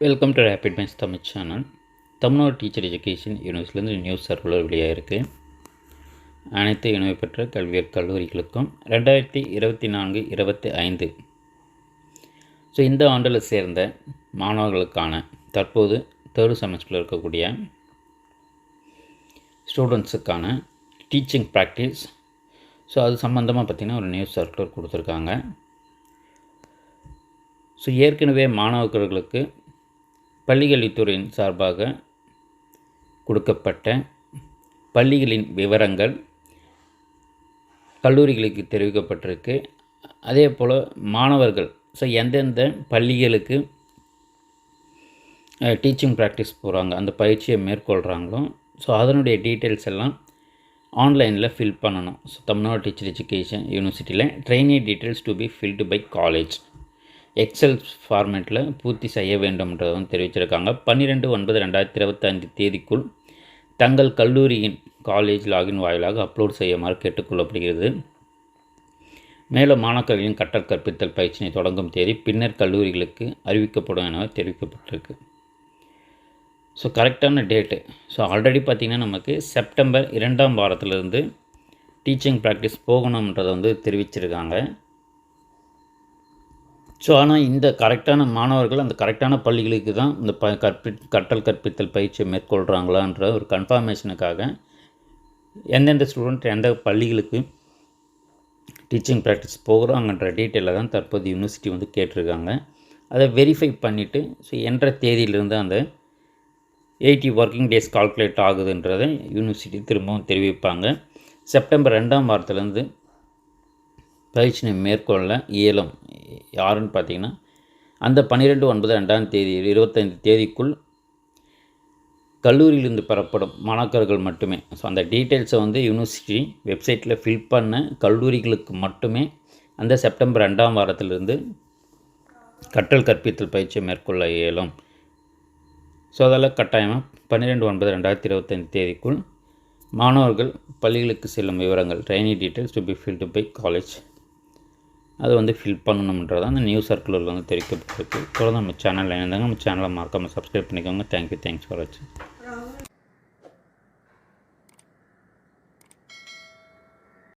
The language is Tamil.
Welcome to rapid maths Tamil channel. Tamil Nadu teacher education யூனிவர்சிட்டிலேருந்து நியூஸ் சர்க்குலர் வெளியாகிருக்கு. அனைத்து இணைவு பெற்ற கல்வியற் கல்லூரிகளுக்கும் 2024-25 ஸோ இந்த ஆண்டில் சேர்ந்த மாணவர்களுக்கான தற்போது தேர்டு செமஸ்டரில் இருக்கக்கூடிய ஸ்டூடெண்ட்ஸுக்கான டீச்சிங் ப்ராக்டிஸ் ஸோ அது சம்மந்தமாக பார்த்திங்கன்னா ஒரு நியூஸ் சர்க்குலர் கொடுத்துருக்காங்க. ஸோ ஏற்கனவே மாணவர்களுக்கு பள்ளிக்கல்வித்துறையின் சார்பாக கொடுக்கப்பட்ட பள்ளிகளின் விவரங்கள் கல்லூரிகளுக்கு தெரிவிக்கப்பட்டிருக்கு. அதே போல் மாணவர்கள் ஸோ எந்தெந்த பள்ளிகளுக்கு டீச்சிங் ப்ராக்டிஸ் போகிறாங்க, அந்த பயிற்சியை மேற்கொள்கிறாங்களோ ஸோ அதனுடைய டீட்டெயில்ஸ் எல்லாம் ஆன்லைனில் ஃபில் பண்ணணும். ஸோ தமிழ்நாடு டீச்சர் எஜுகேஷன் யூனிவர்சிட்டியில் trainee details to be filled by college excel ஃபார்மேட்டில் பூர்த்தி செய்ய வேண்டும்ன்றதை தெரிவிச்சிருக்காங்க. 12/9/2025 தேதிக்குள் தங்கள் கல்லூரியின் காலேஜ் லாகின் வாயிலாக அப்லோட் செய்யுமாறு கேட்டுக்கொள்ளப்படுகிறது. மேலும் மாணாக்கர்களின் கற்றல் கற்பித்தல் பயிற்சியை தொடங்கும் தேதி பின்னர் கல்லூரிகளுக்கு அறிவிக்கப்படும் என தெரிவிக்கப்பட்டிருக்கு. ஸோ கரெக்டான டேட்டு ஸோ ஆல்ரெடி பார்த்திங்கன்னா நமக்கு செப்டம்பர் 2ஆம் வாரத்திலிருந்து டீச்சிங் ப்ராக்டிஸ் போகணுன்றதை தெரிவிச்சிருக்காங்க. ஸோ ஆனால் இந்த கரெக்டான மாணவர்கள் அந்த கரெக்டான பள்ளிகளுக்கு தான் இந்த கற்றல் கற்பித்தல் பயிற்சியை மேற்கொள்கிறாங்களான்ற ஒரு கன்ஃபர்மேஷனுக்காக எந்தெந்த ஸ்டூடெண்ட் எந்த பள்ளிகளுக்கு டீச்சிங் ப்ராக்டிஸ் போகிறாங்கன்ற டீட்டெயிலில் தான் தற்போது யூனிவர்சிட்டி கேட்டிருக்காங்க. அதை வெரிஃபை பண்ணிவிட்டு ஸோ என்ற தேதியிலிருந்து அந்த 80 ஒர்க்கிங் டேஸ் கால்குலேட் ஆகுதுன்றதை யூனிவர்சிட்டி திரும்பவும் தெரிவிப்பாங்க. செப்டம்பர் 2ஆம் வாரத்துலேருந்து பயிற்சியை மேற்கொள்ள இயலும். யாருன்னு பார்த்தீங்கன்னா அந்த 12/9/2025 தேதிக்குள் கல்லூரியிலிருந்து பெறப்படும் மாணாக்கர்கள் மட்டுமே. ஸோ அந்த டீட்டெயில்ஸை யூனிவர்சிட்டி வெப்சைட்டில் ஃபில் பண்ண கல்லூரிகளுக்கு மட்டுமே அந்த செப்டம்பர் 2ஆம் வாரத்திலிருந்து கற்றல் கற்பித்தல் பயிற்சியை மேற்கொள்ள இயலும். ஸோ அதெல்லாம் கட்டாயமாக 12/9/2025 தேதிக்குள் மாணவர்கள் பள்ளிகளுக்கு செல்லும் விவரங்கள் trainee details to be filled by college அது ஃபில் பண்ணணுன்றதான் அந்த நியூஸ் சர்க்குலரில் தெரிவிக்கப்பட்டிருக்கு. தொடர்ந்து நம்ம சேனலில் இருந்தாங்க. நம்ம சேனலை மறக்காமல் சப்ஸ்கிரைப் பண்ணிக்கோங்க. தேங்க்யூ. தேங்க்ஸ் ஃபார் வாட்சிங்.